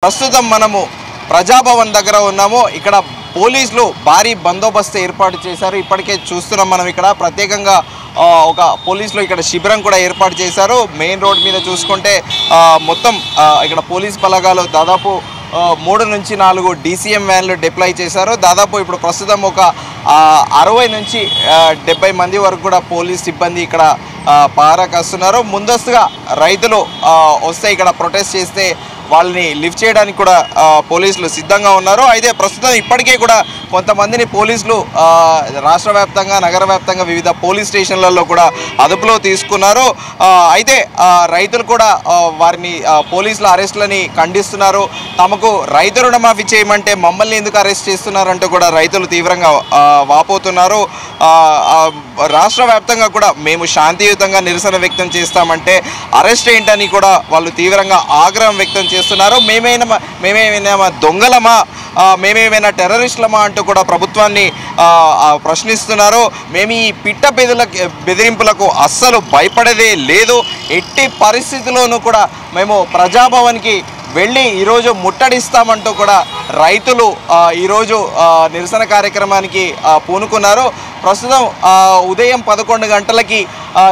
ప్రస్తుతం మనము ప్రజాభవన్ దగ్గర ఉన్నాము. ఇక్కడ పోలీసులు భారీ బందోబస్తు ఏర్పాటు చేశారు. ఇప్పటికే చూస్తున్నాం మనం ఇక్కడ ప్రత్యేకంగా ఒక పోలీసులు ఇక్కడ శిబిరం కూడా ఏర్పాటు చేశారు. మెయిన్ రోడ్ మీద చూసుకుంటే మొత్తం ఇక్కడ పోలీస్ బలగాలు దాదాపు 3 నుంచి 4 DCM వ్యాన్లు డిప్లాయ్ చేశారు. దాదాపు ఇప్పుడు ప్రస్తుతం ఒక 60 నుంచి 70 మంది వరకు కూడా పోలీస్ సిబ్బంది ఇక్కడ పహారా కాస్తున్నారు. ముందస్తుగా రైతులు వస్తే ఇక్కడ ప్రొటెస్ట్ చేస్తే వాళ్ళని లిఫ్ట్ చేయడానికి కూడా పోలీసులు సిద్ధంగా ఉన్నారు. అయితే ప్రస్తుతం ఇప్పటికే కూడా కొంతమందిని పోలీసులు రాష్ట్ర వ్యాప్తంగా నగర వ్యాప్తంగా వివిధ పోలీస్ స్టేషన్లలో కూడా అదుపులో తీసుకున్నారు. అయితే రైతులు కూడా వారిని పోలీసుల అరెస్టులని ఖండిస్తున్నారు. తమకు రైతు రుణమాఫీ చేయమంటే మమ్మల్ని ఎందుకు అరెస్ట్ చేస్తున్నారంటూ కూడా రైతులు తీవ్రంగా వాపోతున్నారు. రాష్ట్ర వ్యాప్తంగా కూడా మేము శాంతియుతంగా నిరసన వ్యక్తం చేస్తామంటే అరెస్ట్ ఏంటని కూడా వాళ్ళు తీవ్రంగా ఆగ్రహం వ్యక్తం చేస్తున్నారు. మేమేమైనా దొంగలమా, మేమేమైనా టెర్రరిస్టులమా అంటూ కూడా ప్రభుత్వాన్ని ప్రశ్నిస్తున్నారు. మేము ఈ పిట్ట బెదిరింపులకు అస్సలు భయపడేదే లేదు. ఎట్టి పరిస్థితుల్లోనూ కూడా మేము ప్రజాభవన్కి వెళ్ళి ఈరోజు ముట్టడిస్తామంటూ కూడా రైతులు ఈరోజు నిరసన కార్యక్రమానికి పూనుకున్నారు. ప్రస్తుతం ఉదయం 11 గంటలకి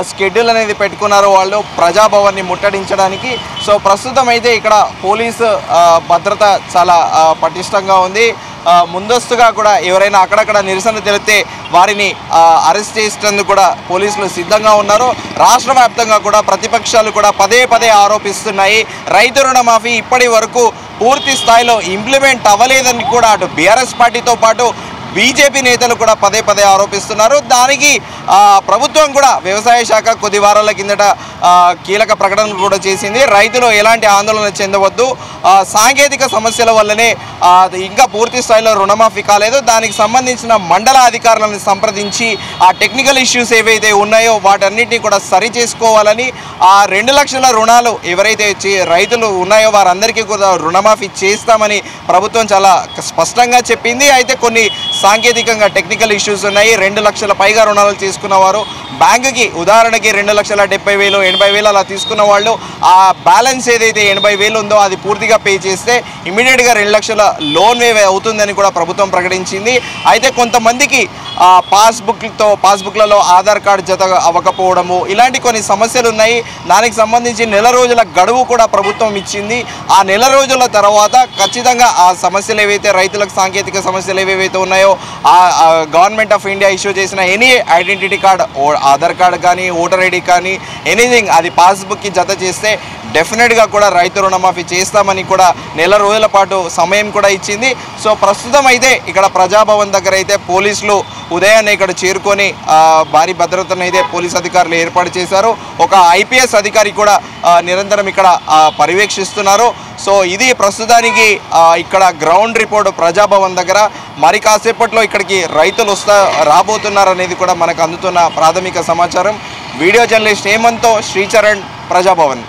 షెడ్యూల్ అనేది పెట్టుకున్నారు వాళ్ళు ప్రజాభవన్ని ముట్టడించడానికి. సో ప్రస్తుతం అయితే ఇక్కడ పోలీసు భద్రత చాలా పటిష్టంగా ఉంది. ముందస్తుగా కూడా ఎవరైనా అక్కడక్కడ నిరసన తెలిపితే వారిని అరెస్ట్ చేసేందుకు కూడా పోలీసులు సిద్ధంగా ఉన్నారు. రాష్ట్ర వ్యాప్తంగా కూడా ప్రతిపక్షాలు కూడా పదే ఆరోపిస్తున్నాయి. రైతు రుణమాఫీ ఇప్పటి వరకు పూర్తి స్థాయిలో ఇంప్లిమెంట్ అవ్వలేదని కూడా అటు బీఆర్ఎస్ పార్టీతో పాటు బీజేపీ నేతలు కూడా పదే ఆరోపిస్తున్నారు. దానికి ప్రభుత్వం కూడా వ్యవసాయ శాఖ కొద్ది వారాల కిందట కీలక ప్రకటనలు కూడా చేసింది. రైతులు ఎలాంటి ఆందోళన చెందవద్దు, సాంకేతిక సమస్యల వల్లనే ఇంకా పూర్తి స్థాయిలో రుణమాఫీ కాలేదు, దానికి సంబంధించిన మండల అధికారులను సంప్రదించి ఆ టెక్నికల్ ఇష్యూస్ ఏవైతే ఉన్నాయో వాటన్నిటిని కూడా సరి చేసుకోవాలని, ఆ 2 లక్షల రుణాలు ఎవరైతే రైతులు ఉన్నాయో వారందరికీ కూడా రుణమాఫీ చేస్తామని ప్రభుత్వం చాలా స్పష్టంగా చెప్పింది. అయితే కొన్ని సాంకేతికంగా టెక్నికల్ ఇష్యూస్ ఉన్నాయి. 2 లక్షల పైగా రుణాలు తీసుకున్న వారు బ్యాంకుకి ఉదాహరణకి 2,70,000 80,000 అలా తీసుకున్న వాళ్ళు ఆ బ్యాలెన్స్ ఏదైతే 80,000 ఉందో అది పూర్తిగా పే చేస్తే ఇమీడియట్గా 2 లక్షల లోన్ వేవ్ అవుతుందని కూడా ప్రభుత్వం ప్రకటించింది. అయితే కొంతమందికి పాస్బుక్లలో ఆధార్ కార్డు జత అవ్వకపోవడము ఇలాంటి కొన్ని సమస్యలు ఉన్నాయి. దానికి సంబంధించి 1 రోజుల గడువు కూడా ప్రభుత్వం ఇచ్చింది. ఆ 1 రోజుల తర్వాత ఖచ్చితంగా ఆ సమస్యలు ఏవైతే రైతులకు సాంకేతిక సమస్యలు ఏవైతే ఉన్నాయో ఆ గవర్నమెంట్ ఆఫ్ ఇండియా ఇష్యూ చేసిన any identity card, Aadhaar card కానీ ఓటర్ ఐడి కానీ ఎనీథింగ్ అది పాస్బుక్కి జత చేస్తే డెఫినెట్గా కూడా రైతు రుణమాఫీ చేస్తామని కూడా 1 రోజుల పాటు సమయం కూడా ఇచ్చింది. సో ప్రస్తుతం అయితే ఇక్కడ ప్రజాభవన్ దగ్గర అయితే పోలీసులు ఉదయాన్నే ఇక్కడ చేరుకొని భారీ భద్రతను అయితే పోలీస్ అధికారులు ఏర్పాటు చేశారు. ఒక IPS అధికారి కూడా నిరంతరం ఇక్కడ పర్యవేక్షిస్తున్నారు. సో ఇది ప్రస్తుతానికి ఇక్కడ గ్రౌండ్ రిపోర్ట్ ప్రజాభవన్ దగ్గర. మరి కాసేపట్లో ఇక్కడికి రైతులు రాబోతున్నారనేది కూడా మనకు అందుతున్న ప్రాథమిక సమాచారం. వీడియో జర్నలిస్ట్ హేమంత్తో శ్రీచరణ్, ప్రజాభవన్.